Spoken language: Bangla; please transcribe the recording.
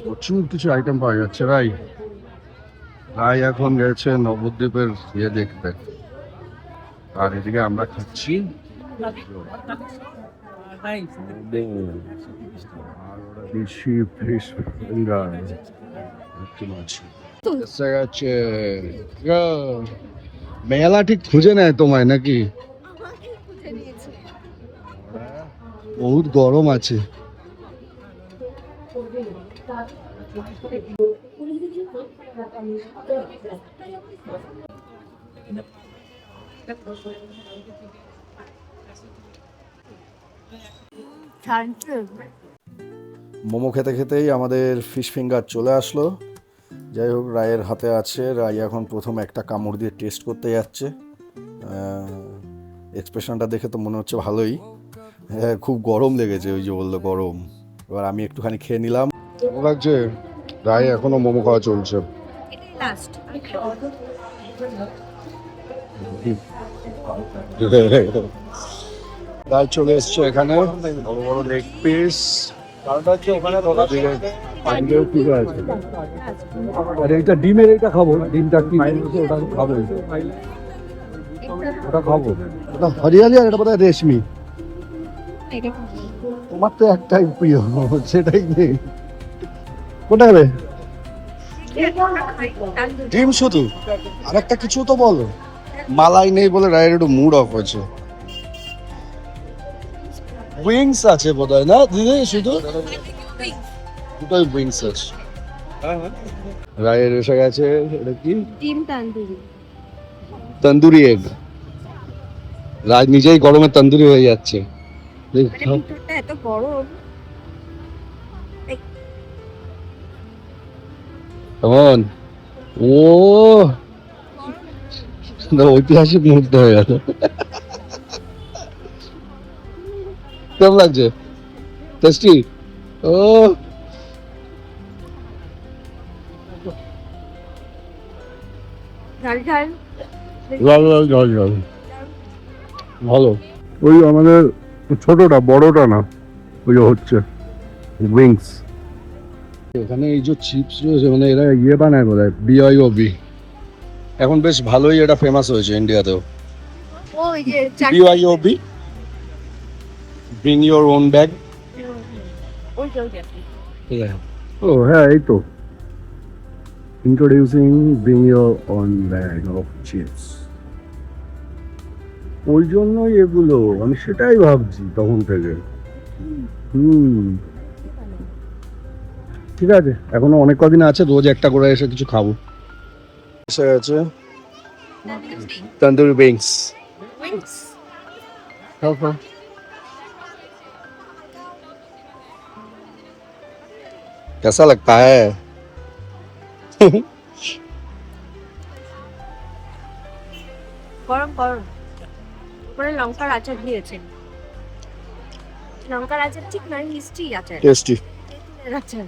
প্রচুর কিছু আইটেম পাওয়া যাচ্ছে ভাই। ভাই এখন গেছে নবদ্বীপের ইয়ে দেখতে, আর এদিকে আমরা খাচ্ছি দেশি ফিশ ফিঙ্গার। এসে গেছে মেলা, ঠিক খুঁজে নেয় তোমায় নাকি? বহুত গরম আছে। মোমো খেতে খেতেই আমাদের ফিশ ফিঙ্গার চলে আসলো। যাই হোক, রায়ের হাতে আছে। রায় এখন প্রথম একটা কামড় দিয়ে টেস্ট করতে যাচ্ছে। এক্সপ্রেশনটা দেখে তো মনে হচ্ছে ভালোই। হ্যাঁ, খুব গরম লেগেছে, ওই যে বললো গরম। এবার আমি একটুখানি খেয়ে নিলাম। ভালো লাগছে। রায় এখনো মোমো খাওয়া চলছে। রায় চলে এসছে এখানে, বড় বড় লেগ পিস। আর এইটা ডিমের, এইটা খাবো। ডিমটা কি ওটা খাবো, ওটা খাবো। ওটা হরিয়ালি, আর এটা বোধ হয় রেশমি। তোমার তো একটাই প্রিয়, সেটাই নেই। কোনটা হবে? ডিম শুধু? আর একটা কিছু তো বলো। মালাই নেই বলে রায়ের একটু মুড অফ হয়েছে। উইংস আছে বোধ হয়, না দিদি? শুধু দুটোই উইংস আছে। রায়ের এসে গেছে। এটা কি? ডিম তান্দুরি। তন্দুরি এগ। রাজ নিজেই গরমে তন্দুরি হয়ে যাচ্ছে। ভিতরটা এত গরম। কেমন? ও ঐতিহাসিক মুহূর্ত হয়ে গেল। কেমন লাগছে? টেস্টি? ও ঝাল ঝাল। জল জল জল জল ভালো। ওই আমাদের ছোটটা, বড়টা না, ওই হচ্ছে উইংস। এখানে এই যে চিপস রয়েছে, মানে এরা ইয়ে বানায় বলে BYOB। এখন বেশ ভালোই এটা ফেমাস হয়েছে ইন্ডিয়াতেও। ওই যে BYOB, bring your own bag. ওই যে ও হ্যাঁ, এই তো introducing bring your own bag of chips. ওই জন্যই এগুলো, আমি সেটাই ভাবছি তখন থেকে। ঠিক আছে, এখনো অনেক কদিন আছে, রোজ একটা করে এসে কিছু খাবো। এসে গেছে তন্দুরি উইংস। খাও খাও। कैसा लगता है? গরম গরম। উপরে লঙ্কার আচার দিয়েছে। লঙ্কার আচার ঠিক নয়, মিষ্টি আচার। টেস্টি। আচার।